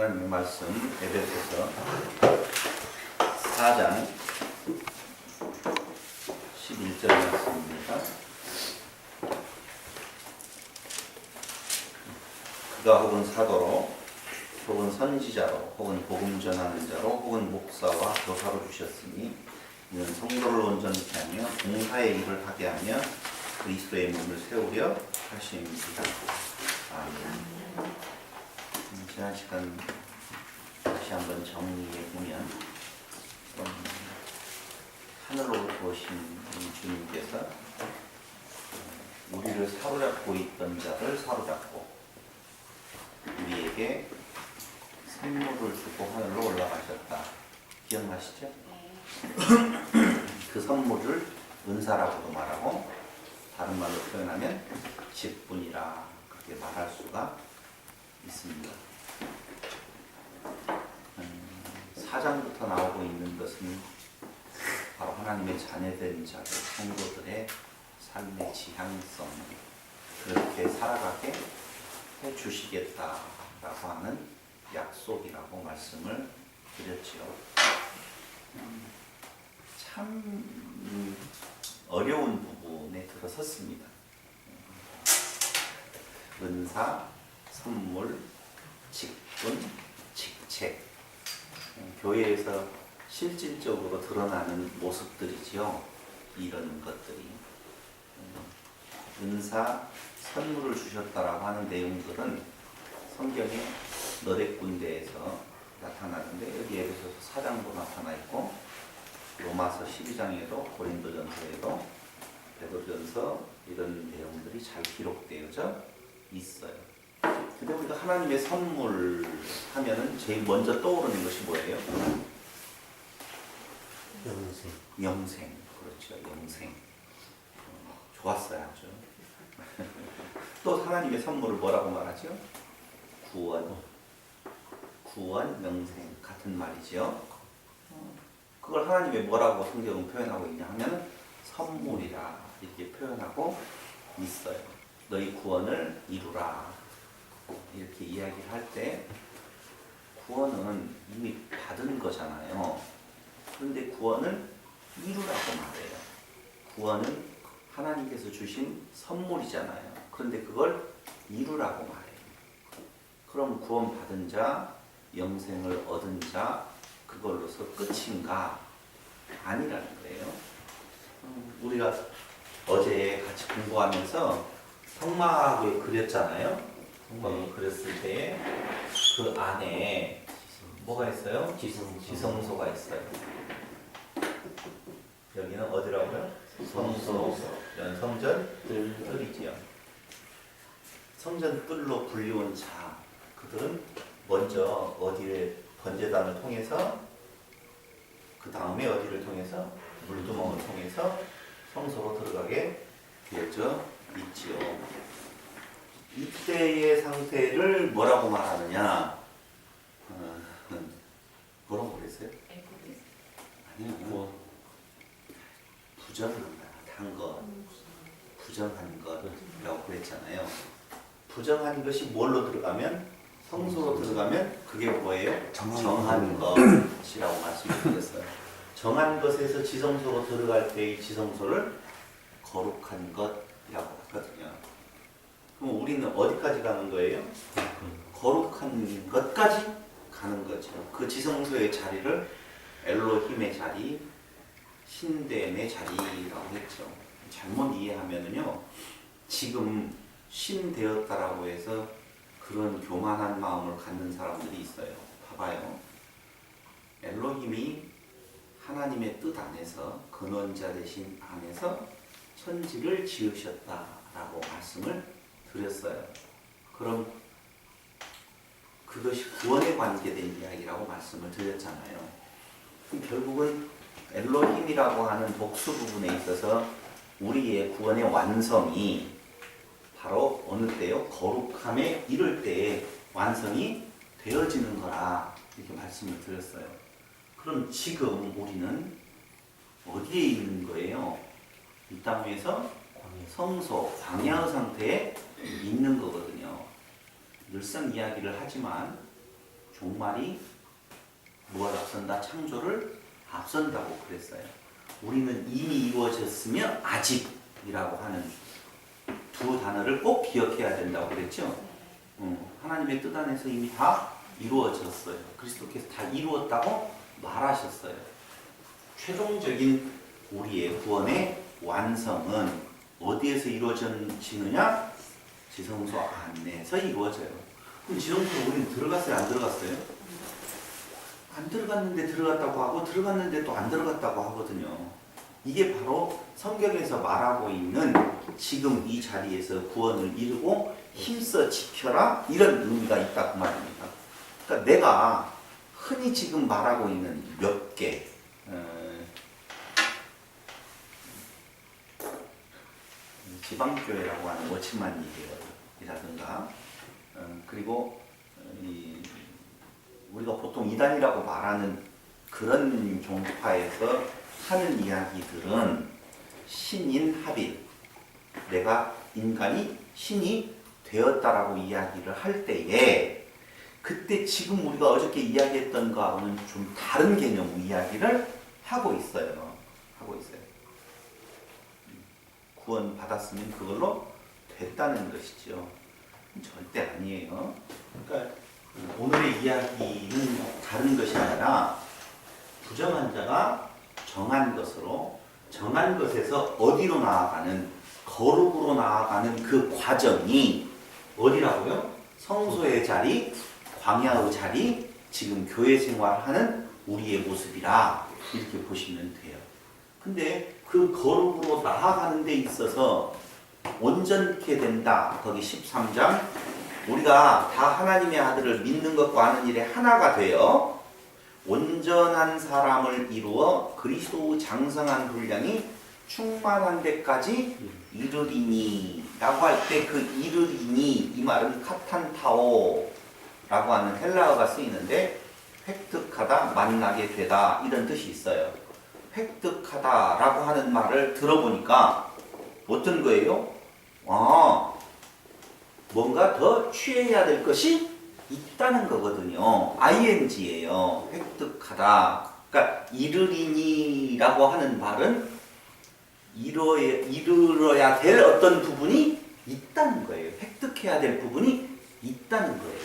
하나님의 말씀 에베소서 4장 11절 말씀입니다. 그가 혹은 사도로 혹은 선지자로 혹은 복음 전하는 자로 혹은 목사와 교사로 주셨으니 이는 성도를 온전케 하며 공사의 일을 하게 하며 그리스도의 몸을 세우려 하심이다. 아멘. 지난 시간 다시 한번 정리해 보면 하늘로부터 오신 주님께서 우리를 사로잡고 있던 자를 사로잡고 우리에게 선물을 주고 하늘로 올라가셨다. 기억나시죠? 그 선물을 은사라고도 말하고 다른 말로 표현하면 직분이라 그렇게 말할 수가 있습니다. 4장부터 나오고 있는 것은 바로 하나님의 자녀된 자들, 성도들의 삶의 지향성, 그렇게 살아가게 해주시겠다라고 하는 약속이라고 말씀을 드렸지요. 참 어려운 부분에 들어섰습니다. 은사, 선물, 직분, 직책. 교회에서 실질적으로 드러나는 모습들이지요. 이런 것들이. 은사, 선물을 주셨다라고 하는 내용들은 성경에 너댓 군데에서 나타나는데 여기 에베소서 4장도 나타나 있고 로마서 12장에도 고린도전서에도 베드로전서 이런 내용들이 잘 기록되어져 있어요. 근데 우리가 하나님의 선물 하면은 제일 먼저 떠오르는 것이 뭐예요? 영생. 영생. 그렇죠. 영생. 좋았어요. 아주. 또 하나님의 선물을 뭐라고 말하죠? 구원. 구원, 영생. 같은 말이죠. 그걸 하나님의 뭐라고 성경은 표현하고 있냐 하면 선물이라 이렇게 표현하고 있어요. 너희 구원을 이루라. 이렇게 이야기를 할 때 구원은 이미 받은 거잖아요. 그런데 구원을 이루라고 말해요. 구원은 하나님께서 주신 선물이잖아요. 그런데 그걸 이루라고 말해요. 그럼 구원 받은 자, 영생을 얻은 자, 그걸로서 끝인가? 아니라는 거예요. 우리가 어제 같이 공부하면서 성막을 그렸잖아요. 성막을 그렸을 때 그 안에 뭐가 있어요? 지성소가 있어요. 여기는 어디라고요? 성소. 이런 성전 뜰이지요. 성전 뜰로 불리운 자, 그들은 먼저 어디를 번제단을 통해서 그 다음에 어디를 통해서 물두멍을 통해서 성소로 들어가게 되어져 있지요. 이때의 상태를 뭐라고 말하느냐? 뭐라고 그랬어요? 아니요. 부정한 것, 부정한 것이라고 그랬잖아요. 부정한 것이 뭘로 들어가면? 성소로 들어가면 그게 뭐예요? 정한 것이라고 말씀드렸어요. 정한 것에서 지성소로 들어갈 때의 지성소를 거룩한 것이라고 하거든요. 그럼 우리는 어디까지 가는 거예요? 거룩한 것까지 가는 거죠. 그 지성소의 자리를 엘로힘의 자리, 신됨의 자리라고 했죠. 잘못 이해하면은요, 지금 신 되었다라고 해서 그런 교만한 마음을 갖는 사람들이 있어요. 봐봐요. 엘로힘이 하나님의 뜻 안에서 근원자 되신 안에서 천지를 지으셨다라고 말씀을 드렸어요. 그럼 그것이 구원에 관계된 이야기라고 말씀을 드렸잖아요. 그럼 결국은 엘로힘이라고 하는 복수 부분에 있어서 우리의 구원의 완성이 바로 어느 때요? 거룩함에 이를 때에 완성이 되어지는 거라 이렇게 말씀을 드렸어요. 그럼 지금 우리는 어디에 있는 거예요? 이 땅 위에서 성소, 광야의 상태에 있는 거거든요. 늘상 이야기를 하지만 종말이 무엇 앞선다? 창조를 앞선다고 그랬어요. 우리는 이미 이루어졌으며 아직이라고 하는 두 단어를 꼭 기억해야 된다고 그랬죠. 하나님의 뜻 안에서 이미 다 이루어졌어요. 그리스도께서 다 이루었다고 말하셨어요. 최종적인 우리의 구원의 완성은 어디에서 이루어지느냐? 지성소 안에서 이루어져요. 그럼 지성소에 우리는 들어갔어요? 안 들어갔어요? 안 들어갔는데 들어갔다고 하고 들어갔는데 또 안 들어갔다고 하거든요. 이게 바로 성경에서 말하고 있는 지금 이 자리에서 구원을 이루고 힘써 지켜라 이런 의미가 있다 그 말입니다. 그러니까 내가 흔히 지금 말하고 있는 몇 개 지방교회라고 하는 워치만 이라든가 그리고 우리가 보통 이단이라고 말하는 그런 종파에서 하는 이야기들은 신인 합일, 내가 인간이 신이 되었다라고 이야기를 할 때에 그때 지금 우리가 어저께 이야기했던 거하고는 좀 다른 개념 이야기를 하고 있어요. 구원 받았으면 그걸로 됐다는 것이죠. 절대 아니에요. 그러니까 오늘의 이야기는 다른 것이 아니라 부정한 자가 정한 것으로 정한 것에서 어디로 나아가는 거룩으로 나아가는 그 과정이 어디라고요? 성소의 자리, 광야의 자리, 지금 교회 생활하는 우리의 모습이라 이렇게 보시면 돼요. 근데 그 거룩으로 나아가는 데 있어서 온전케 된다. 거기 13장 우리가 다 하나님의 아들을 믿는 것과 아는 일에 하나가 되어 온전한 사람을 이루어 그리스도 장성한 분량이 충만한 데까지 이르리니 라고 할 때 그 이르리니 이 말은 카탄타오 라고 하는 헬라어가 쓰이는데 획득하다, 만나게 되다 이런 뜻이 있어요. 획득하다 라고 하는 말을 들어보니까 어떤 거예요? 뭔가 더 취해야 될 것이 있다는 거거든요. ing예요. 획득하다. 그러니까 이르리니라고 하는 말은 이르러야 될 어떤 부분이 있다는 거예요. 획득해야 될 부분이 있다는 거예요.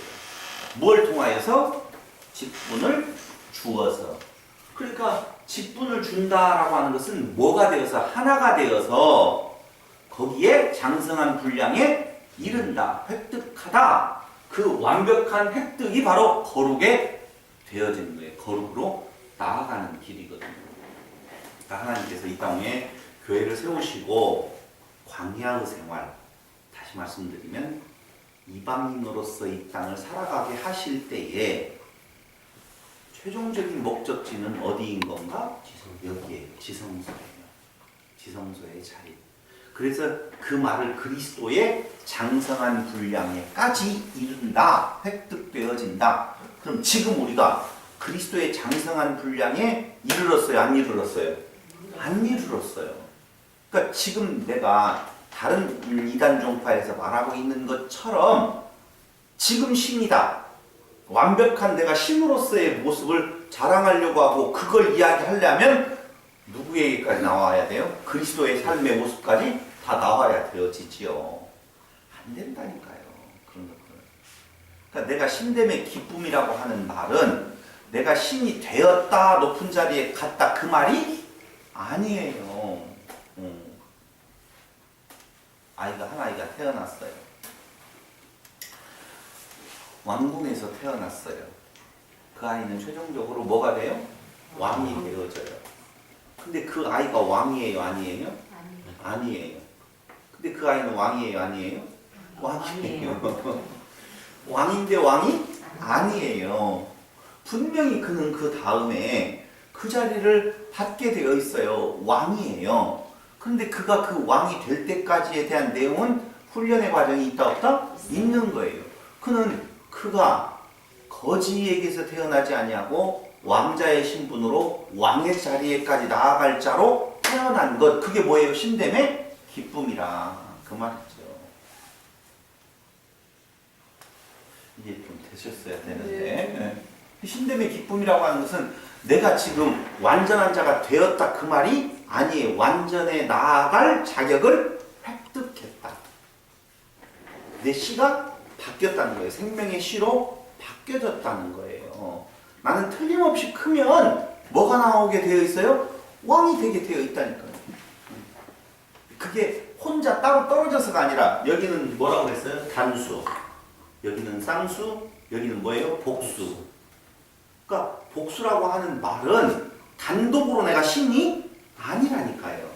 뭘 통하여서? 직분을 주어서. 그러니까 직분을 준다라고 하는 것은 뭐가 되어서? 하나가 되어서 거기에 장성한 분량에 이른다. 획득하다. 그 완벽한 획득이 바로 거룩에 되어지는 거예요. 거룩으로 나아가는 길이거든요. 그러니까 하나님께서 이 땅에 교회를 세우시고 광야의 생활, 다시 말씀드리면 이방인으로서 이 땅을 살아가게 하실 때에 최종적인 목적지는 어디인 건가? 여기에 지성소예요. 지성소의 자리. 그래서 그 말을 그리스도의 장성한 분량에까지 이른다. 획득되어진다. 그럼 지금 우리가 그리스도의 장성한 분량에 이르렀어요? 안 이르렀어요? 안 이르렀어요. 그러니까 지금 내가 다른 이단 종파에서 말하고 있는 것처럼 지금 신이다. 완벽한 내가 신으로서의 모습을 자랑하려고 하고 그걸 이야기하려면 누구에게까지 나와야 돼요? 그리스도의 삶의 모습까지 다 나와야 되어지지요. 안 된다니까요. 그런 것들은. 그러니까 내가 신됨의 기쁨이라고 하는 말은 내가 신이 되었다, 높은 자리에 갔다 그 말이 아니에요. 한 아이가 태어났어요. 왕궁에서 태어났어요. 그 아이는 최종적으로 뭐가 돼요? 왕이 되어져요. 근데 그 아이가 왕이에요? 아니에요? 아니에요. 근데 그 아이는 왕이에요? 아니에요? 왕이에요. 왕인데 왕이 아니에요. 분명히 그는 그 다음에 그 자리를 받게 되어 있어요. 왕이에요. 그런데 그가 그 왕이 될 때까지에 대한 내용은 훈련의 과정이 있다 없다? 있는 거예요. 그가 거지에게서 태어나지 아니하고 왕자의 신분으로 왕의 자리에까지 나아갈 자로 태어난 것. 그게 뭐예요? 신됨의 기쁨이라 그 말이죠. 이게 좀 되셨어야 되는데. 신됨의 기쁨이라고 하는 것은 내가 지금 완전한 자가 되었다 그 말이 아니에요. 완전에 나아갈 자격을 획득했다. 내 씨가 바뀌었다는 거예요. 생명의 씨로 바뀌어졌다는 거예요. 나는 틀림없이 크면 뭐가 나오게 되어 있어요? 왕이 되게 되어 있다니까요. 그게 혼자 따로 떨어져서가 아니라 여기는 뭐라고 그랬어요? 단수, 여기는 쌍수, 여기는 뭐예요? 복수. 그러니까 복수라고 하는 말은 단독으로 내가 신이 아니라니까요.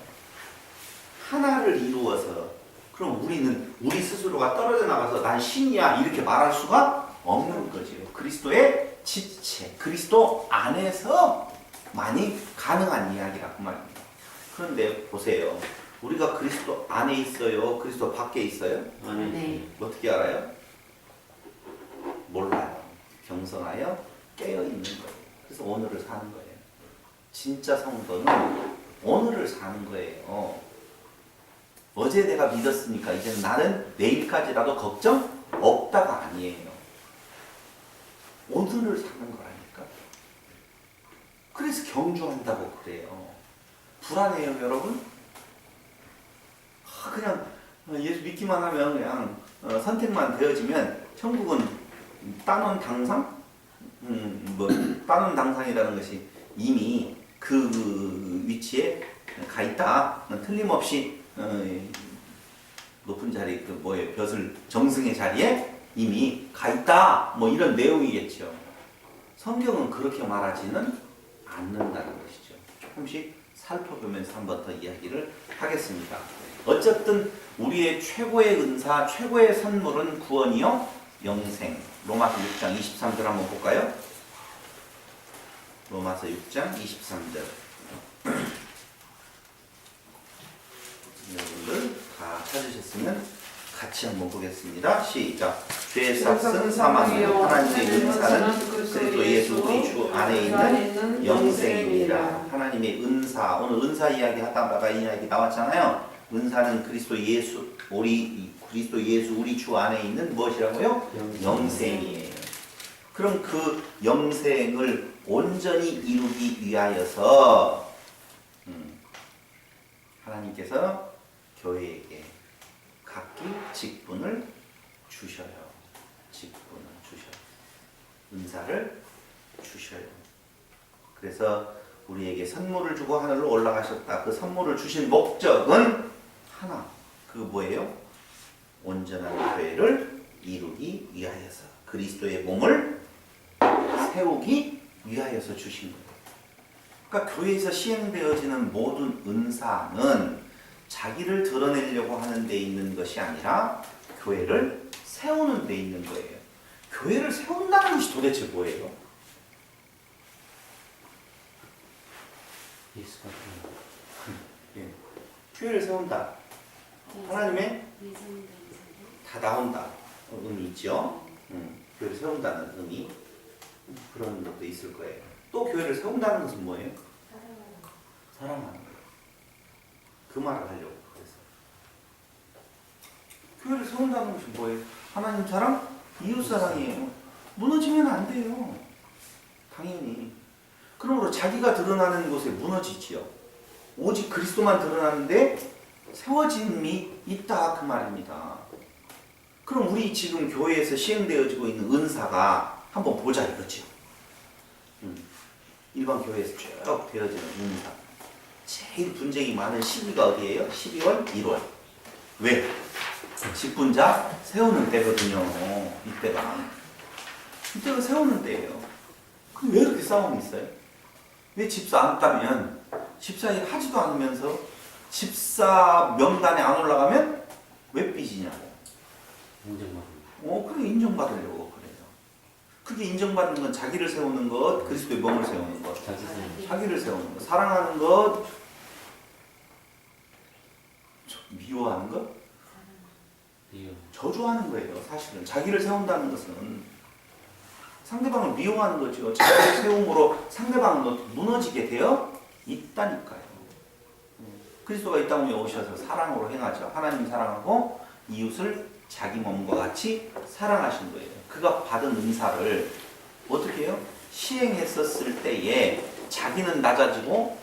하나를 이루어서 그럼 우리는 우리 스스로가 떨어져 나가서 난 신이야 이렇게 말할 수가 없는 거죠. 그리스도의 지체, 그리스도 안에서 많이 가능한 이야기라 그 말입니다. 그런데 보세요. 우리가 그리스도 안에 있어요? 그리스도 밖에 있어요? 네. 어떻게 알아요? 몰라요. 경성하여 깨어있는 거예요. 그래서 오늘을 사는 거예요. 진짜 성도는 오늘을 사는 거예요. 어제 내가 믿었으니까 이제 나는 내일까지라도 걱정 없다가 아니에요. 오늘을 사는 거라니까. 그래서 경주한다고 그래요. 불안해요, 여러분? 그냥 예수 믿기만 하면 그냥 선택만 되어지면 천국은 따놓은 당상? 따놓은 당상이라는 것이 이미 그 위치에 가 있다. 틀림없이 높은 자리, 그 뭐예요? 벼슬 정승의 자리에 이미 가 있다. 뭐 이런 내용이겠죠. 성경은 그렇게 말하지는 않는다는 것이죠. 조금씩 살펴보면서 한번 더 이야기를 하겠습니다. 어쨌든 우리의 최고의 은사, 최고의 선물은 구원이요, 영생. 로마서 6장 23절 한번 볼까요? 로마서 6장 23절. 여러분들 다 찾으셨으면 같이 한번 보겠습니다. 시작. 죄의 삭은 사망이요 하나님의 은사는 그리스도 예수 우리 주 안에 있는 영생입니다. 하나님의 은사. 오늘 은사 이야기 하다가 이 이야기 나왔잖아요. 은사는 그리스도 예수 우리 주 안에 있는 무엇이라고요? 영생이에요. 그럼 그 영생을 온전히 이루기 위하여서 하나님께서 교회에게 각기 직분을 주셔요. 직분을 주셔요. 은사를 주셔요. 그래서 우리에게 선물을 주고 하늘로 올라가셨다. 그 선물을 주신 목적은 하나. 그 뭐예요? 온전한 교회를 이루기 위하여서 그리스도의 몸을 세우기 위하여서 주신 거예요. 그러니까 교회에서 시행되어지는 모든 은사는 자기를 드러내려고 하는 데 있는 것이 아니라 교회를 세우는 데 있는 거예요. 교회를 세운다는 것이 도대체 뭐예요? 예. 교회를 세운다. 하나님의 다 나온다. 의미 있죠? 교회를 세운다는 의미. 그런 것도 있을 거예요. 또 교회를 세운다는 것은 뭐예요? 사랑하는 거예요. 그 말을 하려고 그래서. 교회를 세운다는 것이 뭐예요? 하나님 사랑, 이웃 사랑이에요. 무너지면 안 돼요. 당연히. 그러므로 자기가 드러나는 곳에 무너지지요. 오직 그리스도만 드러나는데 세워짐이 있다 그 말입니다. 그럼 우리 지금 교회에서 시행되어지고 있는 은사가 한번 보자 이거죠. 일반 교회에서 쭉 되어지는 은사. 제일 분쟁이 많은 시기가 어디예요? 12월, 1월. 왜? 직분자 세우는 때거든요. 이때가 세우는 때예요. 그럼 왜 그렇게 싸움이 있어요? 왜 집사 안 따면 집사일 하지도 않으면서 집사 명단에 안 올라가면 왜 삐지냐고. 그래 인정받으려고 그래요. 그게 인정받는 건 자기를 세우는 것, 그리스도의 몸을 세우는 것, 자기를 세우는 것, 사랑하는 것, 미워하는 것, 저주하는 거예요. 사실은 자기를 세운다는 것은 상대방을 미워하는 거죠. 자기를 세움으로 상대방은 무너지게 되어 있다니까요. 그리스도가 이 땅에 오셔서 사랑으로 행하죠. 하나님 사랑하고 이웃을 자기 몸과 같이 사랑하신 거예요. 그가 받은 은사를 어떻게 해요? 시행했었을 때에 자기는 낮아지고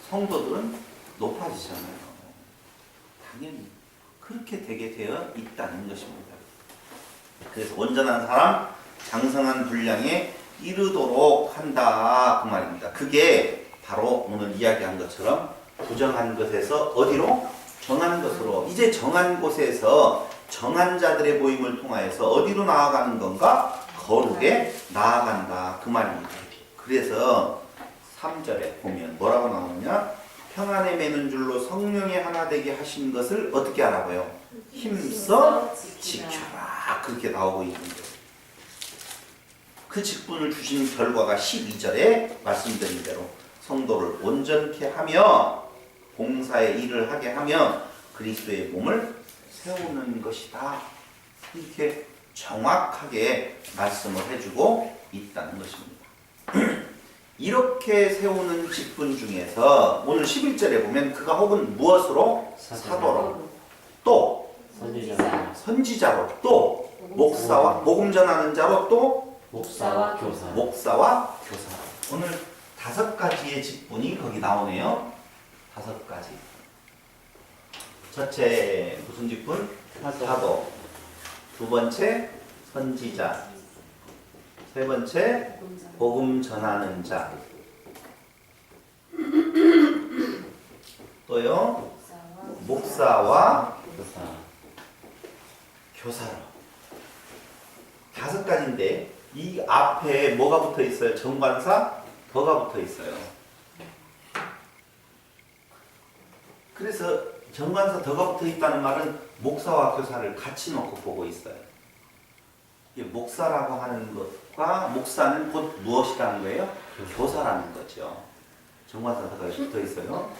성도들은 높아지잖아요. 당연히 그렇게 되게 되어 있다는 것입니다. 그래서 온전한 사람, 장성한 분량에 이르도록 한다 그 말입니다. 그게 바로 오늘 이야기한 것처럼 부정한 것에서 어디로? 정한 것으로. 이제 정한 곳에서 정한 자들의 모임을 통하여서 어디로 나아가는 건가? 거룩에 나아간다 그 말입니다. 그래서 3절에 보면 뭐라고 나오느냐? 평안에 매는 줄로 성령의 하나 되게 하신 것을 어떻게 하라고요? 힘써 지켜라 그렇게 나오고 있는 거예요. 그 직분을 주신 결과가 12절에 말씀드린 대로 성도를 온전케 하며 봉사의 일을 하게 하며 그리스도의 몸을 세우는 것이다. 이렇게 정확하게 말씀을 해주고 있다는 것입니다. 이렇게 세우는 직분 중에서 오늘 11절에 보면 그가 혹은 무엇으로? 사도로, 또 선지자로, 또 목사와 복음 전하는 자로, 또 목사와 교사. 목사와 교사. 오늘 5가지의 직분이 거기 나오네요. 5가지. 첫째 무슨 직분? 사도. 두 번째 선지자. 세 번째 복음 전하는 자. 또요 목사와 교사로. 5가지인데 이 앞에 뭐가 붙어 있어요? 정관사 더가 붙어 있어요. 그래서 정관사 더가 붙어 있다는 말은 목사와 교사를 같이 놓고 보고 있어요. 목사라고 하는 것과 목사는 곧 무엇이라는 거예요? 교사라는 거죠. 정관사 더가 붙어 있어요.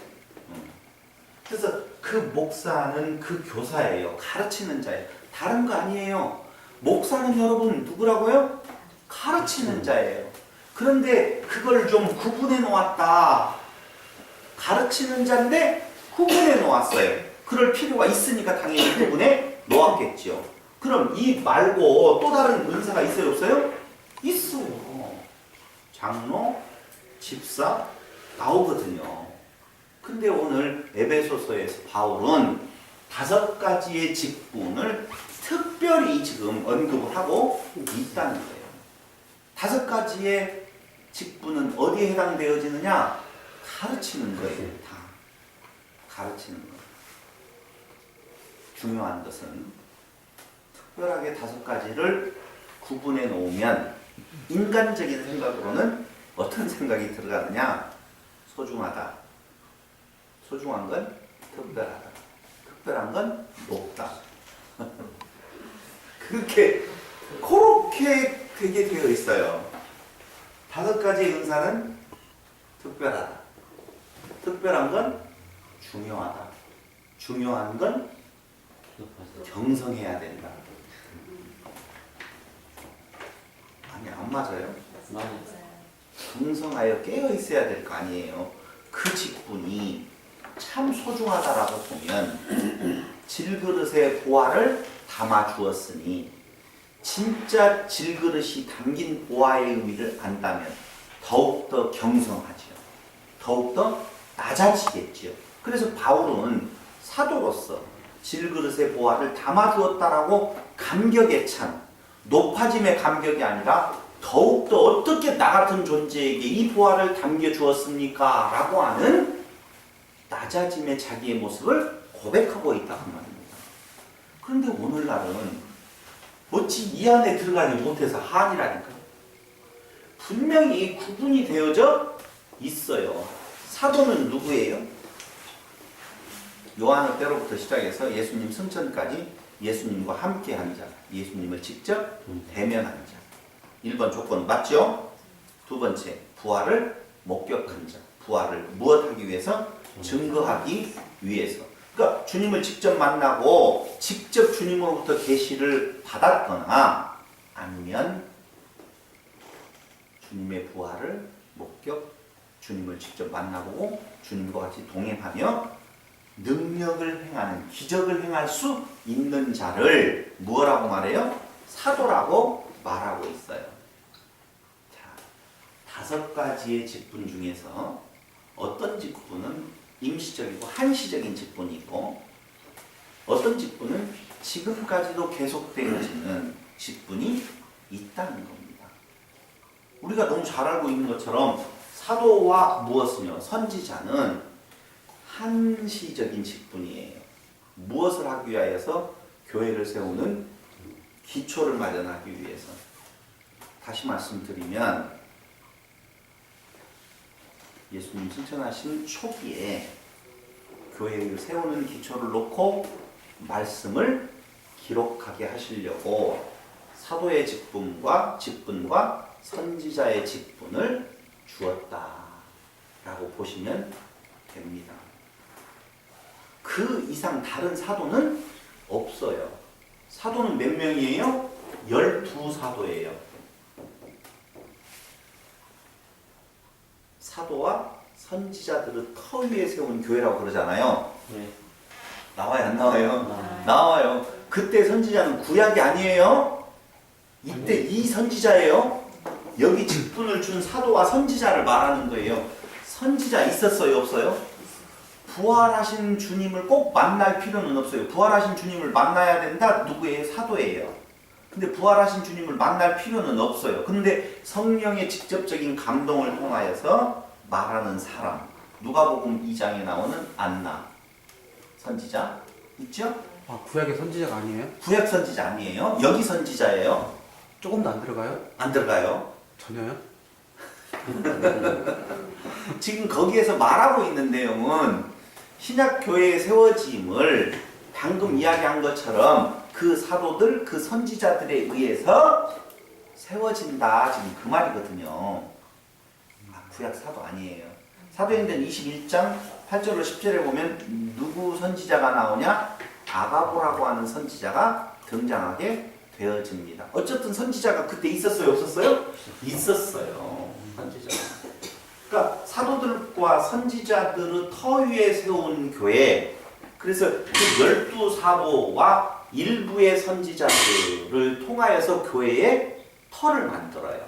그래서 그 목사는 그 교사예요. 가르치는 자예요. 다른 거 아니에요. 목사는 여러분 누구라고요? 가르치는 자예요. 그런데 그걸 좀 구분해 놓았다. 가르치는 자인데 구분해 놓았어요. 그럴 필요가 있으니까 당연히 구분해 놓았겠죠. 그럼 이 말고 또 다른 은사가 있어요? 없어요? 있어요. 장로, 집사 나오거든요. 근데 오늘 에베소서에서 바울은 5가지의 직분을 특별히 지금 언급을 하고 있다는 거예요. 5가지의 직분은 어디에 해당되어지느냐? 가르치는 거예요. 다 가르치는 거. 중요한 것은 특별하게 5가지를 구분해 놓으면 인간적인 생각으로는 어떤 생각이 들어가느냐? 소중하다. 소중한 건 특별하다. 특별한 건 높다. 그렇게 되게 되어 있어요. 5가지의 은사는 특별하다. 특별한 건 중요하다. 중요한 건 경성해야 된다. 아니 안 맞아요? 경성하여 깨어 있어야 될 거 아니에요. 그 직분이 참 소중하다라고 보면 질그릇에 보화를 담아 주었으니 진짜 질그릇이 담긴 보화의 의미를 안다면 더욱더 경성하지요. 더욱더 낮아지겠지요. 그래서 바울은 사도로서 질그릇의 보화를 담아 주었다라고 감격에 찬 높아짐의 감격이 아니라 더욱더 어떻게 나 같은 존재에게 이 보화를 담겨 주었습니까? 라고 하는 낮아짐의 자기의 모습을 고백하고 있다고 말입니다. 그런데 오늘날은 어찌 이 안에 들어가지 못해서 한이라니까. 분명히 구분이 되어져 있어요. 사도는 누구예요? 요한의 때로부터 시작해서 예수님 승천까지 예수님과 함께한 자, 예수님을 직접 대면한 자. 1번 조건 맞죠? 두 번째, 부활을 목격한 자. 부활을 무엇하기 위해서? 증거하기 위해서. 그러니까 주님을 직접 만나고 직접 주님으로부터 계시를 받았거나 아니면 주님의 부활을 목격, 주님을 직접 만나보고 주님과 같이 동행하며 능력을 행하는, 기적을 행할 수 있는 자를 뭐라고 말해요? 사도라고 말하고 있어요. 5가지의 직분 중에서 어떤 직분은 임시적이고 한시적인 직분이 있고 어떤 직분은 지금까지도 계속되어지는 직분이 있다는 겁니다. 우리가 너무 잘 알고 있는 것처럼 사도와 무엇이며 선지자는 한시적인 직분이에요. 무엇을 하기 위하여서? 교회를 세우는 기초를 마련하기 위해서. 다시 말씀드리면 예수님 승천하신 초기에 교회를 세우는 기초를 놓고 말씀을 기록하게 하시려고 사도의 직분과 선지자의 직분을 주었다라고 보시면 됩니다. 그 이상 다른 사도는 없어요. 사도는 몇 명이에요? 12사도예요. 사도와 선지자들을 터 위에 세운 교회라고 그러잖아요. 네. 나와요, 안 나와요? 나와요. 그때 선지자는 구약이 아니에요. 이때 이 선지자예요. 여기 직분을 준 사도와 선지자를 말하는 거예요. 선지자 있었어요, 없어요? 부활하신 주님을 꼭 만날 필요는 없어요. 부활하신 주님을 만나야 된다? 누구예요? 사도예요. 근데 부활하신 주님을 만날 필요는 없어요. 근데 성령의 직접적인 감동을 통하여서 말하는 사람. 누가복음 2장에 나오는 안나 선지자 있죠? 아, 구약의 선지자가 아니에요? 구약 선지자 아니에요. 여기 선지자예요. 조금도 안 들어가요? 안 들어가요. 전혀요? 지금 거기에서 말하고 있는 내용은 신약교회의 세워짐을 방금 이야기한 것처럼 그 사도들, 그 선지자들에 의해서 세워진다. 지금 그 말이거든요. 구약 사도 아니에요. 사도행전 21장 8절로 10절에 보면 누구 선지자가 나오냐? 아가보라고 하는 선지자가 등장하게 되어집니다. 어쨌든 선지자가 그때 있었어요? 없었어요? 있었어요. 선지자가. 그러니까 사도들과 선지자들을 터 위에 세운 교회. 그래서 그 12사도와 일부의 선지자들을 통하여서 교회에 터를 만들어요.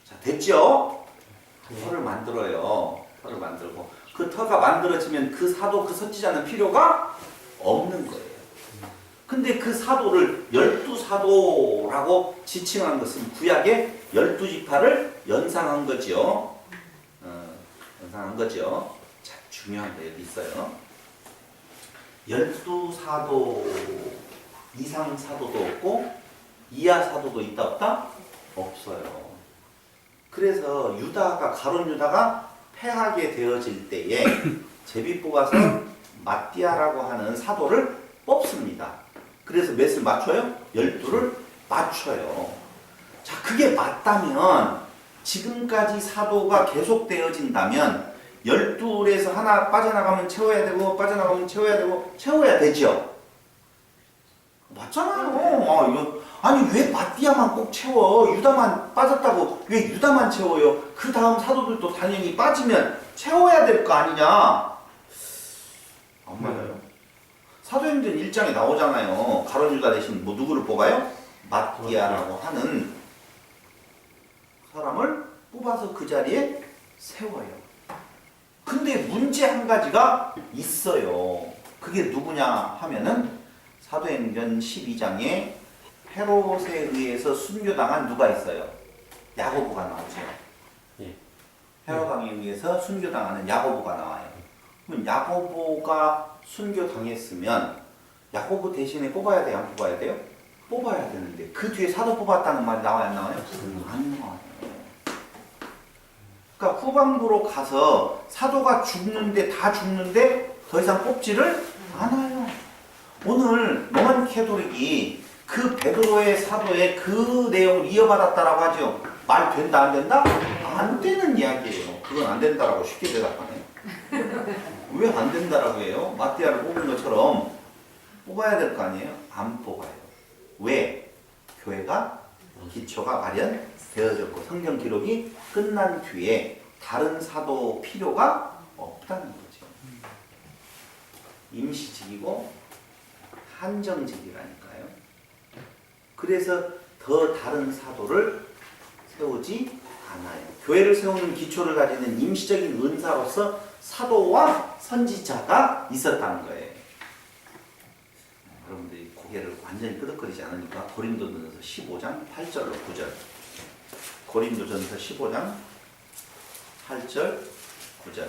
자, 됐죠? 터를 만들어요. 터를 만들고 그 터가 만들어지면 그 사도, 그 선지자는 필요가 없는 거예요. 근데 그 사도를 12사도라고 지칭한 것은 구약의 12지파를 연상한 거죠. 연상한 거죠. 자, 중요한 거 여기 있어요. 12사도 이상 사도도 없고 이하 사도도 있다 없다? 없어요. 그래서 유다가 가룟 유다가 패하게 되어질 때에 제비 뽑아서 마띠아라고 하는 사도를 뽑습니다. 그래서 몇을 맞춰요? 12를 맞춰요. 자, 그게 맞다면 지금까지 사도가 계속되어진다면 12에서 하나 빠져나가면 채워야 되고 빠져나가면 채워야 되고 채워야 되죠. 맞잖아요. 아니 왜 마띠아만 꼭 채워? 유다만 빠졌다고 왜 유다만 채워요? 그 다음 사도들도 당연히 빠지면 채워야 될 거 아니냐? 안 맞아요. 사도행전 1장에 나오잖아요. 가룟 유다 대신 뭐 누구를 뽑아요? 마띠아라고 하는 사람을 뽑아서 그 자리에 세워요. 근데 문제 한 가지가 있어요. 그게 누구냐 하면은 사도행전 12장에 헤롯에 의해서 순교당한 누가 있어요? 야고보가 나오죠. 예. 헤롯 왕에 의해서 순교당하는 야고보가 나와요. 그럼 야고보가 순교당했으면 야고보 대신에 뽑아야 돼요? 안 뽑아야 돼요? 뽑아야 되는데 그 뒤에 사도 뽑았다는 말이 나와요? 안 나와요? 안 나와요. 그러니까 후반부로 가서 사도가 죽는데 다 죽는데 더 이상 뽑지를 않아요. 오늘 로만 캐토릭이 그 베드로의 사도의 그 내용을 이어받았다라고 하죠. 말 된다 안 된다? 안 되는 이야기예요. 그건 안 된다라고 쉽게 대답하네. 왜 안 된다라고 해요? 마띠아를 뽑은 것처럼 뽑아야 될 거 아니에요? 안 뽑아요. 왜? 교회가 기초가 마련되어졌고 성경 기록이 끝난 뒤에 다른 사도 필요가 없다는 거죠. 임시직이고 한정직이라니까요. 그래서 더 다른 사도를 세우지 않아요. 교회를 세우는 기초를 가지는 임시적인 은사로서 사도와 선지자가 있었다는 거예요. 여러분들이 고개를 완전히 끄덕거리지 않으니까 고린도전서 15장 8절로 9절. 고린도전서 15장 8절 9절.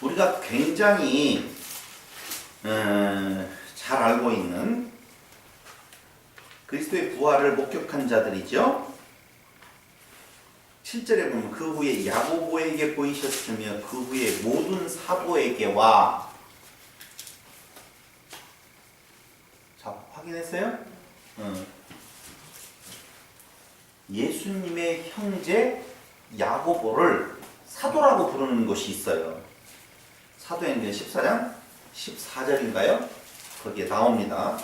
우리가 굉장히 잘 알고 있는 그리스도의 부활을 목격한 자들이죠. 7절에 보면 그 후에 야고보에게 보이셨으며 그 후에 모든 사도에게와, 자 확인했어요? 예수님의 형제 야고보를 사도라고 부르는 것이 있어요. 사도행전 14장 14절인가요? 거기에 나옵니다.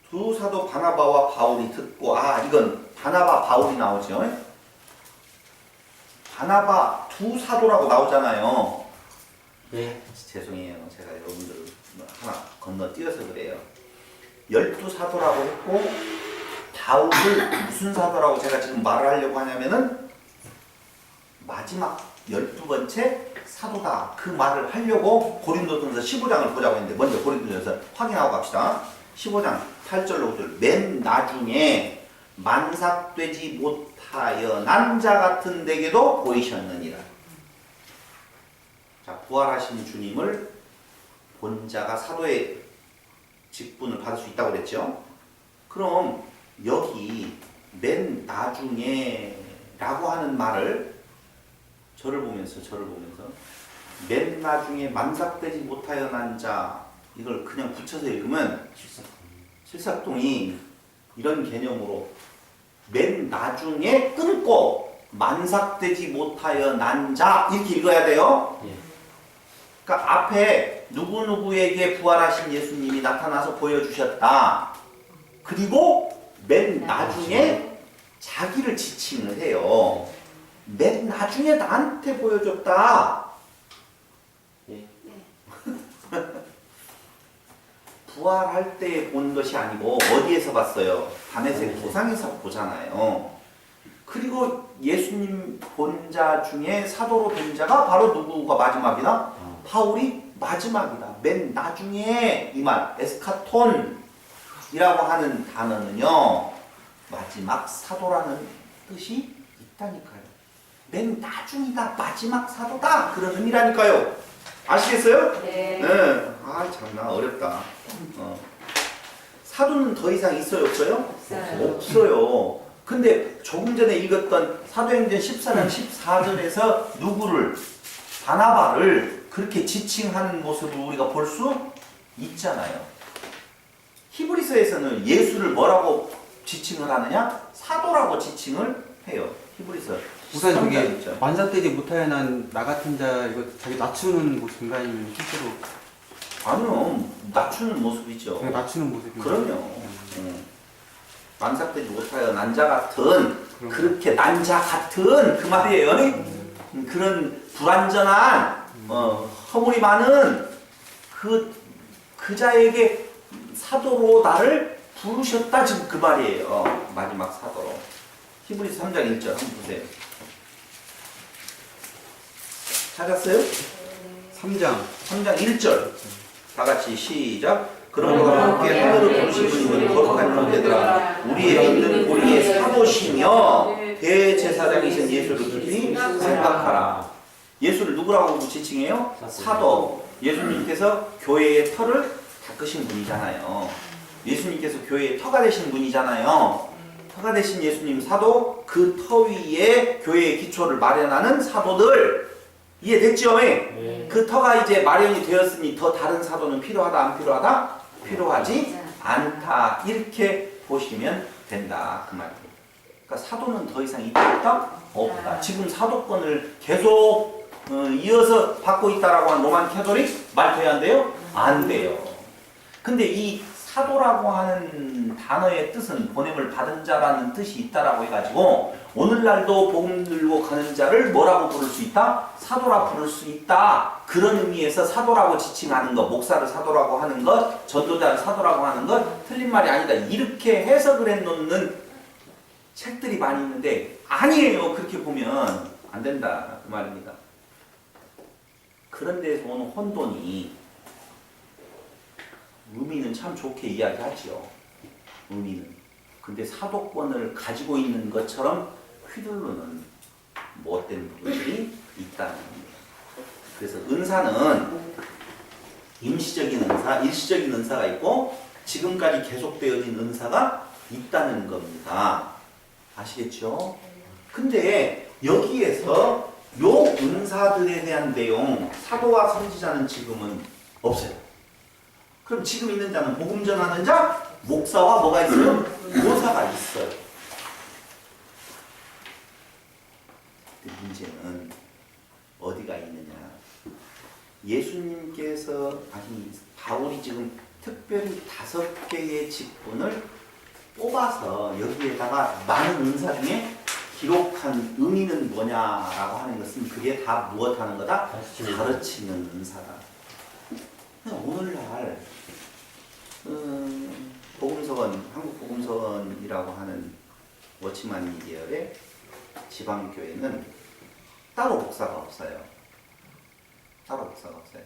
두 사도 바나바와 바울이 듣고, 이건 바나바 바울이 나오죠. 바나바 두 사도라고 나오잖아요. 예. 죄송해요. 제가 여러분들 하나 건너뛰어서 그래요. 12사도라고 했고, 바울을 무슨 사도라고 제가 지금 말을 하려고 하냐면은 마지막 12번째 사도다, 그 말을 하려고 고린도전서 15장을 보자고 했는데, 먼저 고린도전서 확인하고 갑시다. 15장 8절로 9절. 맨 나중에 만삭되지 못하여 난 자 같은 데게도 보이셨느니라. 자, 부활하신 주님을 본 자가 사도의 직분을 받을 수 있다고 그랬죠. 그럼 여기 맨 나중에 라고 하는 말을 저를 보면서 맨 나중에 만삭되지 못하여 난 자, 이걸 그냥 붙여서 읽으면 실삭동이 이런 개념으로 맨 나중에 끊고 만삭되지 못하여 난 자, 이렇게 읽어야 돼요. 예. 그러니까 앞에 누구누구에게 부활하신 예수님이 나타나서 보여주셨다. 그리고 맨 나중에 자기를 지칭을 해요. 맨 나중에 나한테 보여줬다. 예. 부활할 때 본 것이 아니고 어디에서 봤어요? 다메섹 도상에서 보잖아요. 그리고 예수님 본 자 중에 사도로 된 자가 바로 누구가 마지막이다? 바울이 마지막이다. 맨 나중에 이 말, 에스카톤이라고 하는 단어는요, 마지막 사도라는 뜻이 있다니까요. 맨 나중이다, 마지막 사도다, 그런 의미라니까요. 아시겠어요? 네. 참나 어렵다. 사도는 더 이상 있어요, 없어요? 없어요. 없어요. 근데 조금 전에 읽었던 사도행전 14장 14절에서 누구를, 바나바를 그렇게 지칭하는 모습을 우리가 볼 수 있잖아요. 히브리서에서는 예수를 뭐라고 지칭을 하느냐? 사도라고 지칭을 해요. 히브리서. 우선 저게 13장 있죠. 만삭되지 못하여 난 나 같은 자, 이거 자기 낮추는 모습인가 아니면 실제로 아니요, 낮추는 모습이죠. 그냥 낮추는 모습인가? 그럼요. 만삭되지 못하여 난자 같은, 그렇게 난자 같은 그 말이에요. 그런 불완전한 허물이 많은 그 자에게 사도로 나를 부르셨다, 지금 그 말이에요. 마지막 사도로. 히브리서 3장 1절 한번 보세요. 찾았어요? 3장 1절. 다 같이 시작. 그러므로 함께 사도로 부르신 분이 거룩한 형제들아, 우리의 있는 우리의 사도시며 대제사장이신 예수를 깊이 생각하라. 예수를 누구라고 지칭해요? 사도. 예수님께서 교회의 터를 닦으신 분이잖아요. 예수님께서 교회의 터가 되신 분이잖아요. 터가 되신 예수님 사도, 그 터 위에 교회의 기초를 마련하는 사도들. 이해됐죠? 네. 그 터가 이제 마련이 되었으니 더 다른 사도는 필요하다, 안 필요하다? 필요하지 않다. 이렇게 보시면 된다, 그 말이에요. 그러니까 사도는 더 이상 있다 없다? 없다. 지금 사도권을 계속 이어서 받고 있다라고 하는 로만 캐톨릭 말 돼야 안 돼요? 안 돼요. 근데 이 사도라고 하는 단어의 뜻은 보냄을 받은 자라는 뜻이 있다라고 해가지고 오늘날도 복음 들고 가는 자를 뭐라고 부를 수 있다? 사도라 부를 수 있다. 그런 의미에서 사도라고 지칭하는 것, 목사를 사도라고 하는 것, 전도자를 사도라고 하는 것 틀린 말이 아니다. 이렇게 해석을 해놓는 책들이 많이 있는데 아니에요. 그렇게 보면 안 된다 그 말입니다. 그런 데서 오는 혼돈이 의미는 참 좋게 이야기하지요. 의미는. 근데 사도권을 가지고 있는 것처럼 휘둘르는 못된 부분들이 있다는 겁니다. 그래서 은사는 임시적인 은사, 일시적인 은사가 있고 지금까지 계속되어진 은사가 있다는 겁니다. 아시겠죠? 근데 여기에서 요 은사들에 대한 내용, 사도와 선지자는 지금은 없어요. 그럼 지금 있는 자는 복음 전하는 자, 목사와 뭐가 있어요? 교사가 있어요. 문제는 어디가 있느냐? 예수님께서 아니 바울이 지금 특별히 5개의 직분을 뽑아서 여기에다가 많은 은사 중에 기록한 의미는 뭐냐라고 하는 것은 그게 다 무엇하는 거다? 가르치는 은사다. 오늘날 복음서원, 한국복음서원이라고 하는 워치만 계열의 지방교회는 따로 목사가 없어요. 따로 목사가 없어요.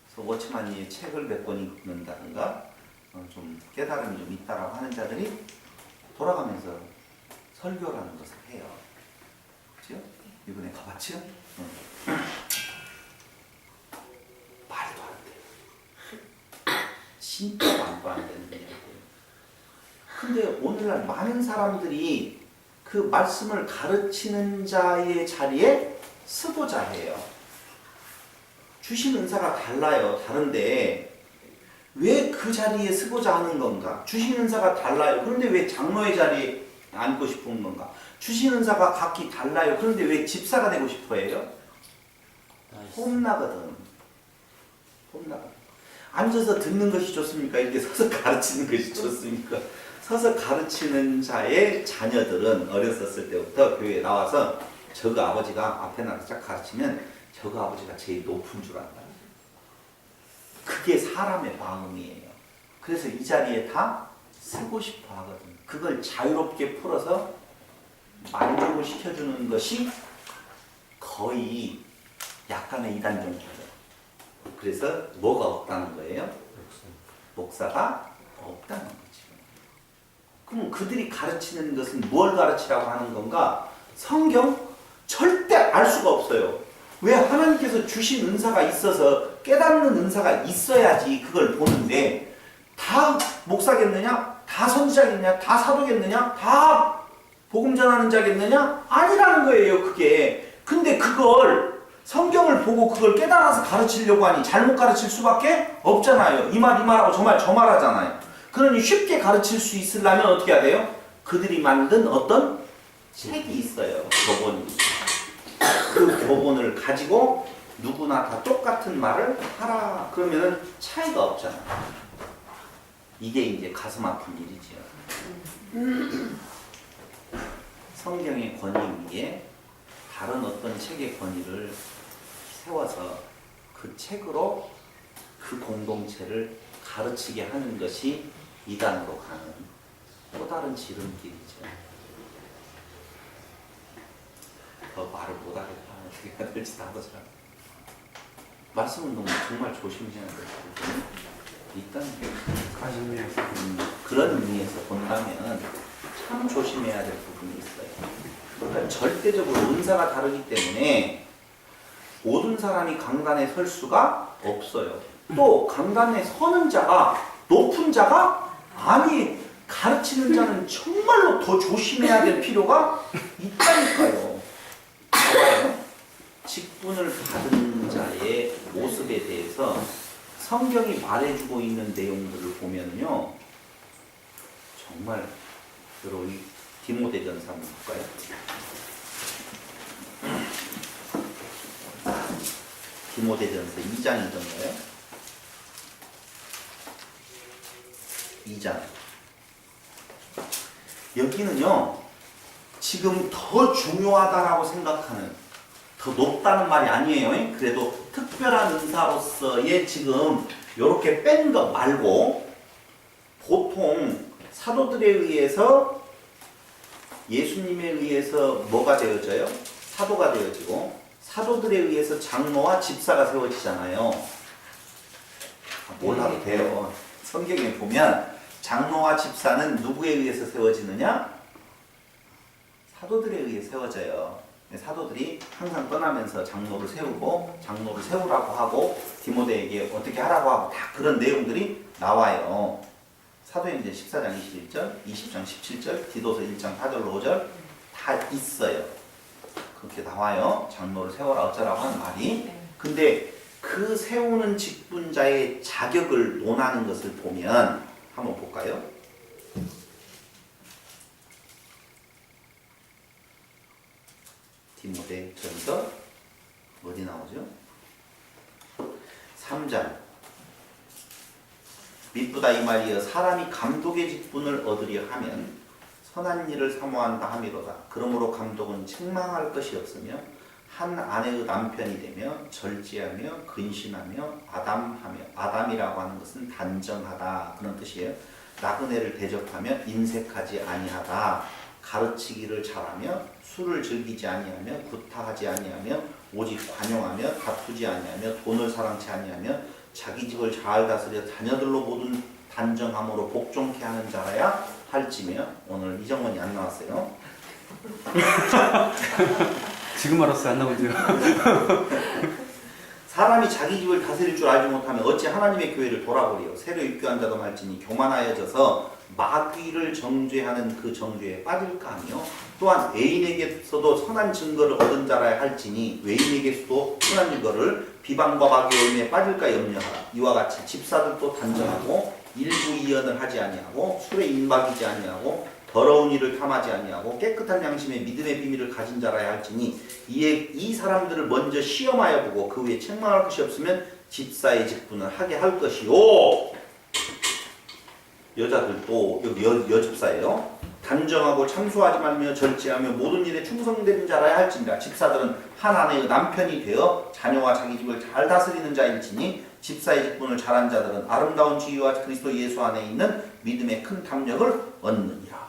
그래서 워치만이 책을 몇 권 읽는다든가 좀 깨달음이 좀 있다라고 하는 자들이 돌아가면서 설교라는 것을 해요. 그렇죠? 이번에 가봤죠? 말도 안 돼. 진짜 말도 안 되는 얘기예요. 근데 오늘날 많은 사람들이 그 말씀을 가르치는 자의 자리에 쓰고자해요. 주신 은사가 달라요. 다른데 왜 그 자리에 쓰고자 하는 건가? 주신 은사가 달라요. 그런데 왜 장로의 자리에 앉고 싶은 건가? 주신 은사가 각기 달라요. 그런데 왜 집사가 되고 싶어 해요? 혼나거든. 혼나거든. 앉아서 듣는 것이 좋습니까? 이렇게 서서 가르치는 것이 좋습니까? 서서 가르치는 자의 자녀들은 어렸었을 때부터 교회에 나와서 저그 아버지가 앞에 나가서 쫙 가르치면 저그 아버지가 제일 높은 줄 안다. 그게 사람의 마음이에요. 그래서 이 자리에 다 쓰고 싶어 하거든. 그걸 자유롭게 풀어서 만족을 시켜주는 것이 거의 약간의 이단 종교예요. 그래서 뭐가 없다는 거예요? 목사가 없다는 거죠. 그럼 그들이 가르치는 것은 뭘 가르치라고 하는 건가? 성경? 절대 알 수가 없어요. 왜? 하나님께서 주신 은사가 있어서 깨닫는 은사가 있어야지 그걸 보는데 다 목사겠느냐? 다 선지자겠느냐? 다 사도겠느냐? 다 복음 전하는 자겠느냐? 아니라는 거예요, 그게. 근데 그걸 성경을 보고 그걸 깨달아서 가르치려고 하니 잘못 가르칠 수밖에 없잖아요. 이 말하고 저 말 하잖아요. 그러니 쉽게 가르칠 수 있으려면 어떻게 해야 돼요? 그들이 만든 어떤 책이 있어요. 교본이. 그 교본을 가지고 누구나 다 똑같은 말을 하라. 그러면은 차이가 없잖아. 이게 이제 가슴 아픈 일이지요. 성경의 권위 위에 다른 어떤 책의 권위를 세워서 그 책으로 그 공동체를 가르치게 하는 것이 이단으로 가는 또 다른 지름길이죠. 더 말을 못하겠다. 어떻게 해야 될지 다 하더라. 말씀은 너무 정말 조심해야 될 부분이 있다는 거예요. 그런 의미에서 본다면 참 조심해야 될 부분이 있어요. 그러니까 절대적으로 은사가 다르기 때문에 모든 사람이 강단에 설 수가 없어요. 또 강단에 서는 자가 높은 자가 아니 가르치는 자는 정말로 더 조심해야 될 필요가 있다니까요. 직분을 받은 자의 모습에 대해서 성경이 말해주고 있는 내용들을 보면요, 정말 여러분 디모데전서 한번 볼까요? 디모데전서 2장이던가요? 2장. 여기는요, 지금 더 중요하다라고 생각하는, 더 높다는 말이 아니에요. 그래도 특별한 은사로서의 지금 이렇게 뺀 것 말고, 보통 사도들에 의해서, 예수님에 의해서 뭐가 되어져요? 사도가 되어지고, 사도들에 의해서 장로와 집사가 세워지잖아요. 몰라도 돼요. 성경에 보면 장로와 집사는 누구에 의해서 세워지느냐? 사도들에 의해 세워져요. 사도들이 항상 떠나면서 장로를 세우고, 장로를 세우라고 하고, 디모데에게 어떻게 하라고 하고, 다 그런 내용들이 나와요. 사도행전 14장 21절, 20장 17절, 디도서 1장 4절 5절 다 있어요. 그렇게 나와요. 장로를 세워라 어쩌라고 하는 말이. 근데 그 세우는 직분자의 자격을 논하는 것을 보면 한번 볼까요? 디모데전서 어디 나오죠? 3장. 미쁘다 이 말이여 사람이 감독의 직분을 얻으려 하면 선한 일을 사모한다 함이로다. 그러므로 감독은 책망할 것이 없으며 한 아내의 남편이 되며 절제하며 근신하며 아담하며, 아담이라고 하는 것은 단정하다 그런 뜻이에요. 나그네를 대접하며 인색하지 아니하다. 가르치기를 잘하며 술을 즐기지 아니하며 구타하지 아니하며 오직 관용하며 다투지 아니하며 돈을 사랑치 아니하며 자기 집을 잘 다스려 자녀들로 모든 단정함으로 복종케 하는 자라야 할지며. 오늘 이정원이 안 나왔어요. 지금 알았어요. 안 나오죠. 사람이 자기 집을 다스릴 줄 알지 못하면 어찌 하나님의 교회를 돌아보리요. 새로 입교한 자도 말지니 교만하여져서 마귀를 정죄하는 그 정죄에 빠질까 하며, 또한 애인에게서도 선한 증거를 얻은 자라야 할지니 외인에게서도 선한 증거를 비방과 마귀의 열매에 빠질까 염려하라. 이와 같이 집사들도 단정하고 일부 이언을 하지 아니하고 술에 임박이지 아니하고 더러운 일을 탐하지 아니하고 깨끗한 양심의 믿음의 비밀을 가진 자라야 할지니, 이에 이 사람들을 먼저 시험하여 보고 그 후에 책망할 것이 없으면 집사의 직분을 하게 할 것이요. 여자들도 여기 여집사예요. 단정하고 참소하지 말며 절제하며 모든 일에 충성되는 자라야 할지니라. 집사들은 한 아내의 남편이 되어 자녀와 자기 집을 잘 다스리는 자일지니, 집사의 직분을 잘한 자들은 아름다운 지위와 그리스도 예수 안에 있는 믿음의 큰 탐력을 얻느니라.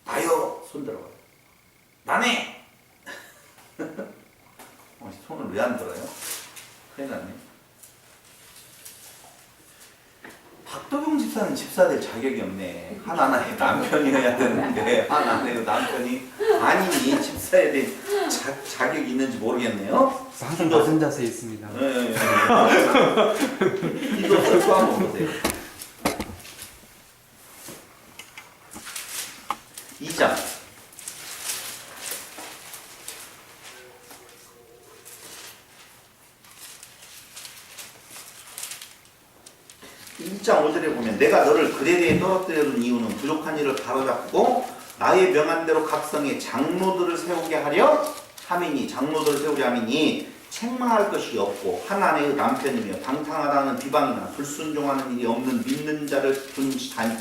나요, 손 들어봐요. 나네. 손을 왜 안 들어요? 큰일 났네. 박도경 집사는 집사 될 자격이 없네. 한 아내의 남편이어야 되는데 한 아내의 남편이 아니니 집사에 대해 자격이 있는지 모르겠네요. 항상 낮은 자세에 있습니다. 이도 설수 한번 보세요. 2장. 1장 5절에 보면 내가 너를 그레데에 떨어뜨려둔 이유는 부족한 일을 바로잡고 나의 명한대로 각성의 장로들을 세우게 하려 함이니, 장로들을 세우려 함이니 책망할 것이 없고 한 아내의 남편이며 방탕하다는 비방이나 불순종하는 일이 없는 믿는 자를 둔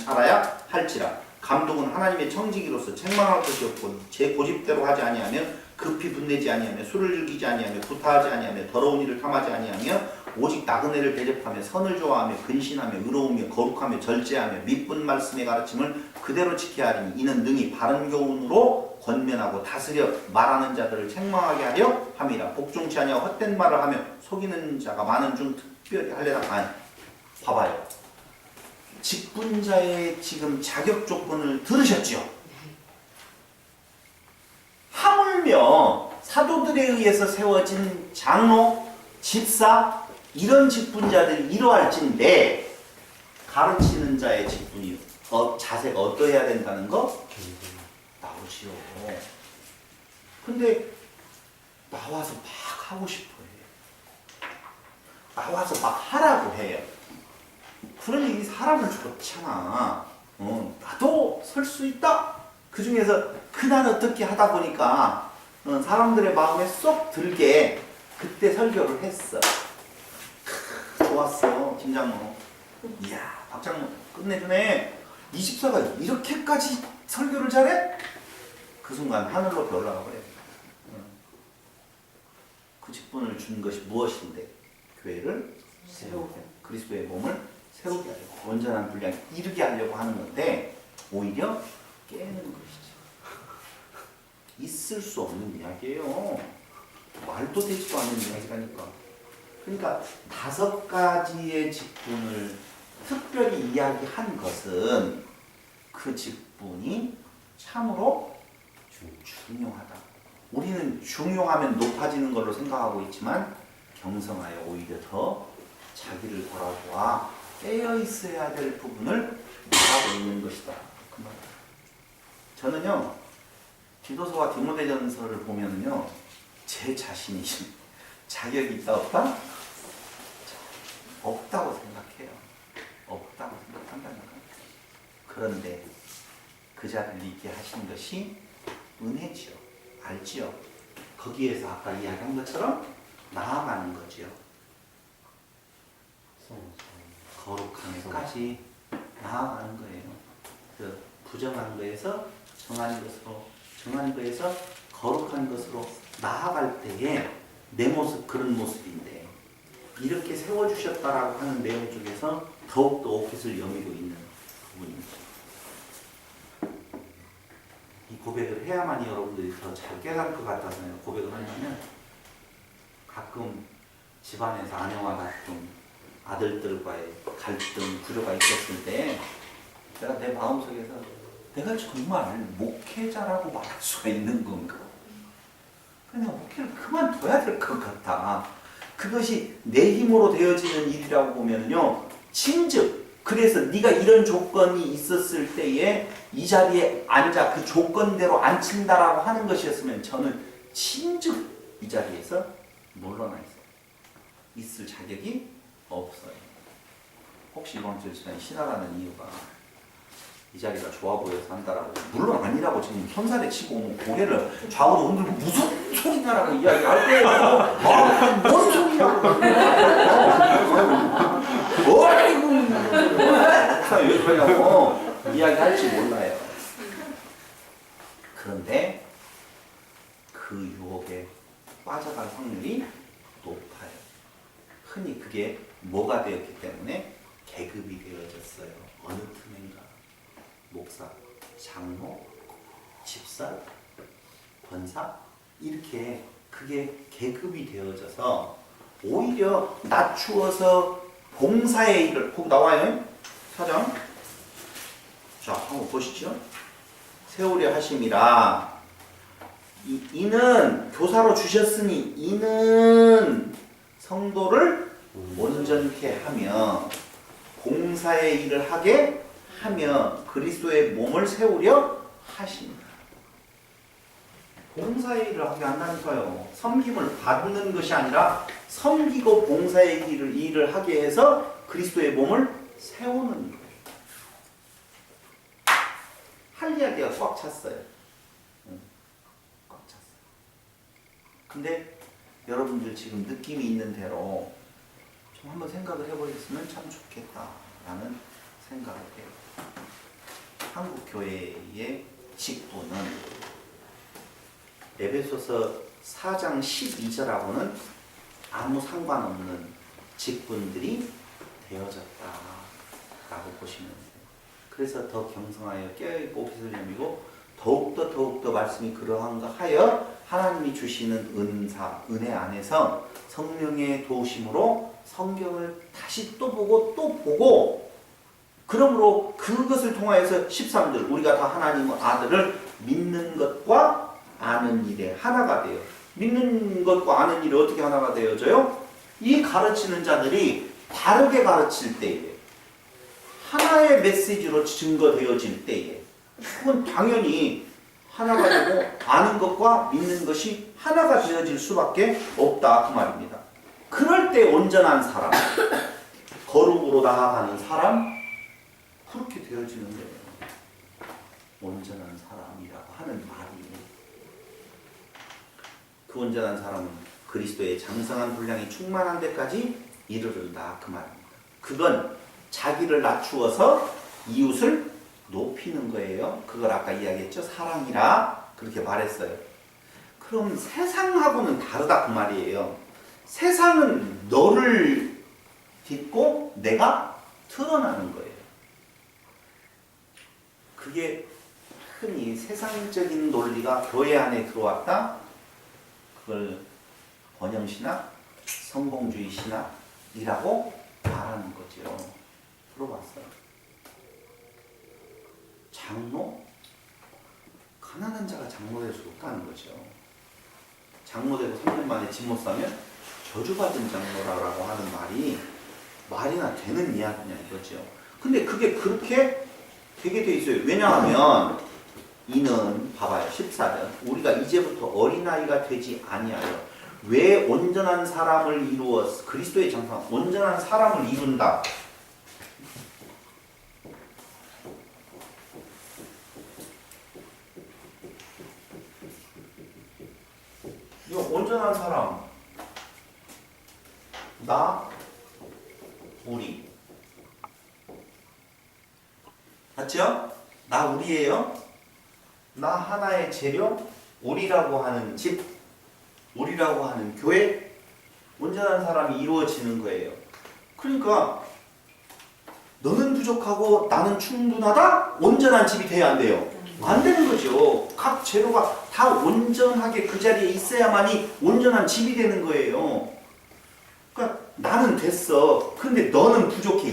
자라야 할지라. 감독은 하나님의 청지기로서 책망할 것이 없고 제 고집대로 하지 아니하며 급히 분내지 아니하며 술을 즐기지 아니하며 구타하지 아니하며 더러운 일을 탐하지 아니하며 오직 나그네를 대접하며 선을 좋아하며 근신하며 의로우며 거룩하며 절제하며 미쁜 말씀의 가르침을 그대로 지켜야 하리니, 이는 능히 바른 교훈으로 권면하고 다스려 말하는 자들을 책망하게 하려 함이라. 복종치 아니하고 헛된 말을 하며 속이는 자가 많은 중 특별히 할례라. 아니, 봐봐요. 직분자의 지금 자격 조건을 들으셨죠? 하물며 사도들에 의해서 세워진 장로, 집사, 이런 직분자들이 이러할진데 가르치는 자의 직분이 자세가 어떠해야 된다는 거 나오시오. 근데 나와서 막 하고 싶어 해. 나와서 막 하라고 해요. 그러니 이 사람은 좋잖아. 나도 설 수 있다. 그 중에서 그날 어떻게 하다 보니까 사람들의 마음에 쏙 들게 그때 설교를 했어. 좋았어, 김장로. 이야, 박장모 끝내주네. 24가 이렇게까지 설교를 잘해? 그 순간 하늘로 올라가 버려요. 그 직분을 준 것이 무엇인데? 교회를 세우게, 그리스도의 몸을 세우게 하려고, 온전한 분량에 이르게 하려고 하는 건데 오히려 깨는 것이죠. 있을 수 없는 이야기예요. 말도 되지도 않는 이야기라니까. 그러니까 5가지의 직분을 특별히 이야기한 것은 그 직분이 참으로 중요하다. 우리는 중요하면 높아지는 걸로 생각하고 있지만 경성하여 오히려 더 자기를 돌아보아 깨어 있어야 될 부분을 말하고 있는 것이다. 그 말. 저는요, 디도서와 디모데전서를 보면요, 제 자신이 자격이 있다 없다? 없다고 생각해요. 없다고 생각한다는 거예요. 그런데 그 자를 있게 하신 것이 은혜지요. 알지요. 거기에서 아까 이야기한 것처럼 나아가는 거지요. 거룩함에까지 나아가는 거예요. 그 부정한 거에서 정한 것으로, 정한 거에서 거룩한 것으로 나아갈 때에 내 모습 그런 모습인데 이렇게 세워주셨다라고 하는 내용 쪽에서 더욱더 오핏을 여미고 있는 부분입니다. 이 고백을 해야만이 여러분들이 더 잘 깨달을 것 같아서요. 고백을 하냐면 가끔 집안에서 아내와 같은 아들들과의 갈등, 구조가 있었을 때 내가 내 마음속에서 내가 정말 목회자라고 말할 수가 있는 건가? 그냥 목회를 그만둬야 될 것 같아. 그것이 내 힘으로 되어지는 일이라고 보면요. 진즉 그래서 네가 이런 조건이 있었을 때에 이 자리에 앉아 그 조건대로 앉힌다라고 하는 것이었으면 저는 진즉 이 자리에서 물러나 있을 자격이 없어요. 혹시 이번 주에 신하라는 이유가 이 자리가 좋아 보여서 한다라고, 물론 아니라고 지금 손살에 치고 고개를 좌우로 흔들고 무슨 소리냐라고 이야기할 때 뭔 소리냐고 왜 그러냐고 이야기할지 몰라요. 그런데 그 유혹에 빠져갈 확률이 높아요. 흔히 그게 뭐가 되었기 때문에 계급이 되어졌어요. 어느 틈인가 목사, 장로, 집사, 권사 이렇게 그게 계급이 되어져서 오히려 낮추어서 봉사의 일을, 거기 나와요. 4장. 자, 한번 보시죠. 세우려 하심이라. 이는 교사로 주셨으니 이는 성도를 온전케 하며 봉사의 일을 하게 하며 그리스도의 몸을 세우려 하십니다. 봉사의 일을 하게 한다니까요. 섬김을 받는 것이 아니라 섬기고 봉사의 일을 하게 해서 그리스도의 몸을 세우는 거예요. 할 이야기가 꽉 찼어요. 꽉 찼어요. 근데 여러분들 지금 느낌이 있는 대로 좀 한번 생각을 해보셨으면 참 좋겠다라는 생각을 해요. 한국 교회의 직분은 에베소서 4장 12절하고는 아무 상관없는 직분들이 되어졌다라고 보시면 돼요. 그래서 더 경성하여 깨어있고 빛을 여미고 더욱더 말씀이 그러한가 하여 하나님이 주시는 은사, 은혜 안에서 성령의 도우심으로 성경을 다시 또 보고 그러므로 그것을 통하여서 13절 우리가 다 하나님의 아들을 믿는 것과 아는 일에 하나가 돼요. 믿는 것과 아는 일이 어떻게 하나가 되어져요? 이 가르치는 자들이 다르게 가르칠 때에 하나의 메시지로 증거되어질 때에 그건 당연히 하나가 되고 아는 것과 믿는 것이 하나가 되어질 수밖에 없다 그 말입니다. 그럴 때 온전한 사람, 거룩으로 나아가는 사람 그렇게 되어지는 거예요. 온전한 사람이라고 하는 말이 그 온전한 사람은 그리스도의 장성한 분량이 충만한 데까지 이르른다 그 말입니다. 그건 자기를 낮추어서 이웃을 높이는 거예요. 그걸 아까 이야기했죠. 사랑이라 그렇게 말했어요. 그럼 세상하고는 다르다 그 말이에요. 세상은 너를 딛고 내가 드러나는 거예요. 그게 흔히 세상적인 논리가 교회 안에 들어왔다. 그걸 번영신학, 성공주의 신학이라고 말하는 거죠. 들어봤어요. 장로? 가난한 자가 장로 될 수 없다는 거죠. 장로 되고 3년 만에 집 못 사면 저주받은 장로라고 하는 말이나 되는 이야기냐 이거죠. 근데 그게 그렇게 되게 돼 있어요. 왜냐하면 이는 봐봐요. 14절. 우리가 이제부터 어린아이가 되지 아니하여 왜 온전한 사람을 이루어 그리스도의 장상 온전한 사람을 이룬다. 이거 온전한 사람 나 우리 맞죠? 나 우리예요. 나 하나의 재료 우리라고 하는 집 우리라고 하는 교회 온전한 사람이 이루어지는 거예요. 그러니까 너는 부족하고 나는 충분하다? 온전한 집이 돼야 안 돼요? 안 되는 거죠. 각 재료가 다 온전하게 그 자리에 있어야만이 온전한 집이 되는 거예요. 그러니까 나는 됐어. 근데 너는 부족해.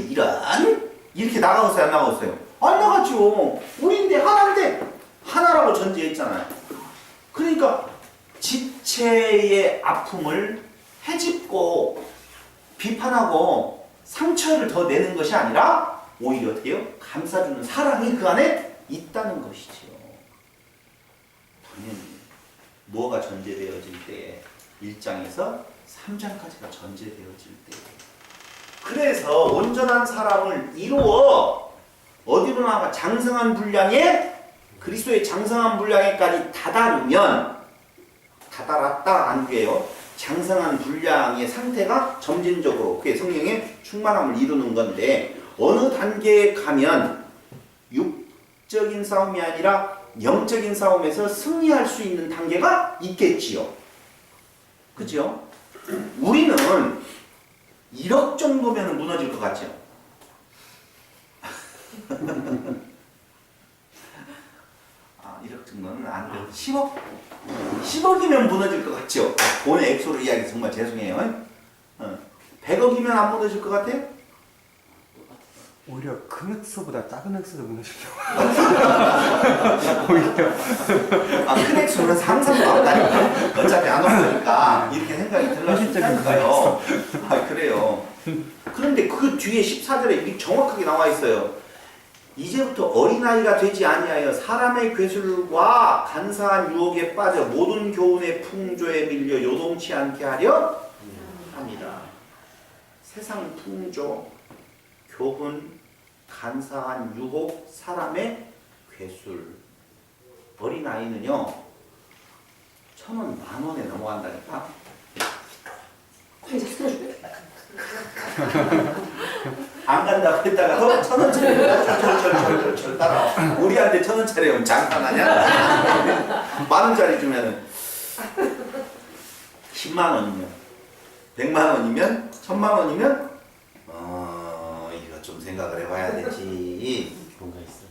이렇게 나가겠어요? 안 나가겠어요? 안 나갔죠. 우리인데 하나인데 하나라고 전제했잖아요. 그러니까 지체의 아픔을 헤집고 비판하고 상처를 더 내는 것이 아니라 오히려 어떻게 해요? 감싸주는 사랑이 그 안에 있다는 것이죠. 당연히 뭐가 전제되어질 때에 1장에서 3장까지가 전제되어질 때에 그래서 온전한 사람을 이루어 어디로 나가 장성한 분량에 그리스도의 장성한 분량에까지 다다랐다 안 돼요. 장성한 분량의 상태가 점진적으로 그게 성령의 충만함을 이루는 건데 어느 단계에 가면 육적인 싸움이 아니라 영적인 싸움에서 승리할 수 있는 단계가 있겠지요. 그죠? 우리는 1억 정도면 무너질 것 같죠? 아, 1억 정도는 안 돼요. 10억? 10억이면 무너질 것 같죠? 돈의 액수로 이야기 정말 죄송해요. 100억이면 안 무너질 것 같아요? 오히려 큰 액수보다 작은 액수도 무너질 경우. 오히려. 아, 큰 액수는 상상도 안 가니까. 어차피 안 없으니까. 이렇게 생각이 들려서 하니까요. 아, 그래요. 그런데 그 뒤에 14절에 이렇게 정확하게 나와 있어요. 이제부터 어린아이가 되지 아니하여 사람의 괴술과 간사한 유혹에 빠져 모든 교훈의 풍조에 밀려 요동치 않게 하려 합니다. 세상 풍조, 교훈, 간사한 유혹, 사람의 괴술. 어린아이는요 1,000원, 10,000원에 넘어간다니까. 안 간다고 했다가도 1,000원짜리 철 따라. 우리한테 1,000원짜리면 장난하냐? 10,000원짜리 주면은 10만 원이면 100만 원이면 1,000만 원이면 이거 좀 생각을 해봐야 되지. 뭔가 있어요.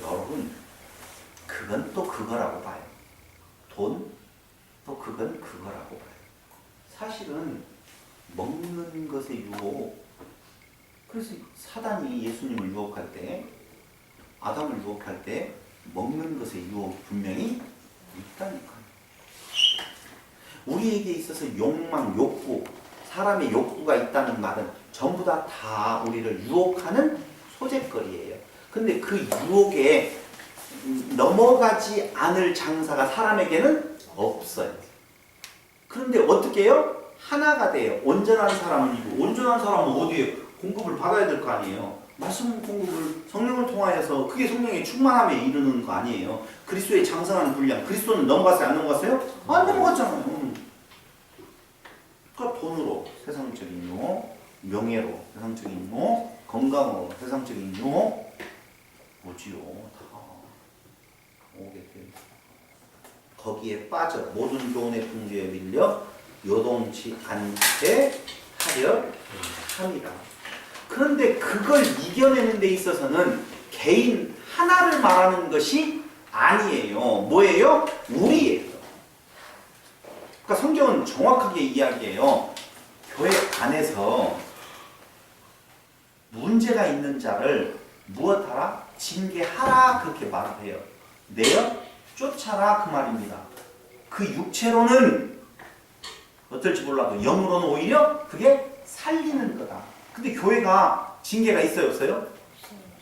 여러분 그건 또 그거라고 봐요. 돈 또 그건 그거라고 봐요. 사실은 먹는 것의 유혹. 그래서 사단이 예수님을 유혹할 때, 아담을 유혹할 때 먹는 것의 유혹이 분명히 있다니까요. 우리에게 있어서 욕망, 욕구, 사람의 욕구가 있다는 말은 전부 다 우리를 유혹하는 소재거리예요. 근데 그 유혹에 넘어가지 않을 장사가 사람에게는 없어요. 그런데 어떻게 해요? 하나가 돼요. 온전한 사람은 이고 온전한 사람은 어디에 공급을 받아야 될 거 아니에요. 말씀 공급을 성령을 통하여서 그게 성령의 충만함에 이르는 거 아니에요. 그리스도의 장성한 분량. 그리스도는 넘어갔어요? 안 넘어갔어요? 안 넘어갔잖아요. 그러니까 돈으로 세상적인 유혹, 명예로 세상적인 유혹, 건강하고 세상적인 유혹 오지요. 다 오게 돼. 거기에 빠져 모든 교훈의 풍조에 밀려 요동치 않게 하려 함이라. 그런데 그걸 이겨내는 데 있어서는 개인 하나를 말하는 것이 아니에요. 뭐예요? 우리예요. 그러니까 성경은 정확하게 이야기해요. 교회 안에서 문제가 있는 자를 무엇하라? 징계하라 그렇게 말을 해요. 내어 쫓아라 그 말입니다. 그 육체로는 어떨지 몰라도 영으로는 오히려 그게 살리는 거다. 근데 교회가 징계가 있어요 없어요?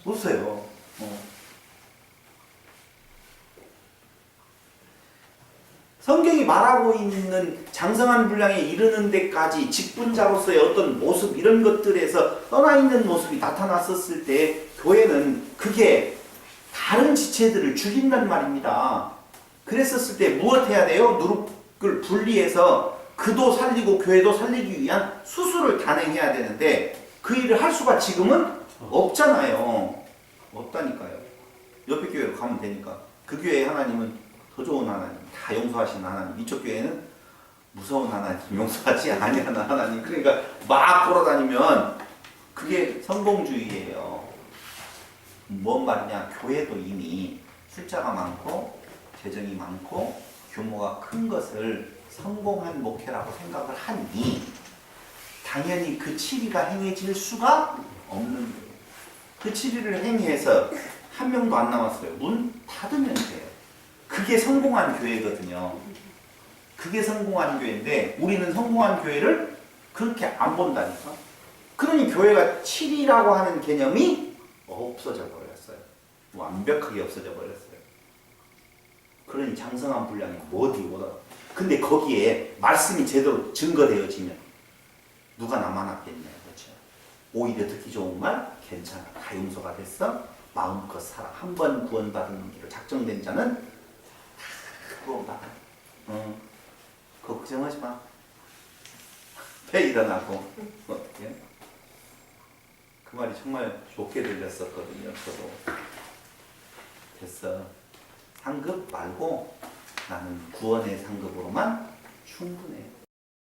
없어요. 성경이 말하고 있는 장성한 분량에 이르는 데까지 직분자로서의 어떤 모습 이런 것들에서 떠나 있는 모습이 나타났었을 때 교회는 그게 다른 지체들을 죽인단 말입니다. 그랬었을 때 무엇 해야 돼요? 누룩을 분리해서 그도 살리고 교회도 살리기 위한 수술을 단행해야 되는데 그 일을 할 수가 지금은 없잖아요. 없다니까요. 옆에 교회로 가면 되니까. 그 교회의 하나님은 더 좋은 하나님, 다 용서하시는 하나님. 이쪽 교회는 무서운 하나님, 용서하지 아니하는 하나님. 그러니까 막 돌아다니면 그게 성공주의예요. 뭔 말이냐? 교회도 이미 숫자가 많고 재정이 많고 규모가 큰 것을 성공한 목회라고 생각을 하니 당연히 그 치리가 행해질 수가 없는 거예요. 그 치리를 행해서 한 명도 안 남았어요. 문 닫으면 돼요. 그게 성공한 교회거든요. 그게 성공한 교회인데 우리는 성공한 교회를 그렇게 안 본다니까. 그러니 교회가 치리라고 하는 개념이 없어져 버렸어요. 완벽하게 없어져 버렸어요. 그러니 장성한 분량이 어디 오다. 근데 거기에 말씀이 제대로 증거되어지면 누가 나만 아겠냐, 그렇죠? 오히려 듣기 좋은 말 괜찮아. 다 용서가 됐어. 마음껏 살아. 한 번 구원받은 길로 작정된 자는 다 구원받아. 걱정하지 마. 배 일어나고. 어떻게? 그 말이 정말 좋게 들렸었거든요. 저도. 됐어. 상급 말고 나는 구원의 상급으로만 충분해.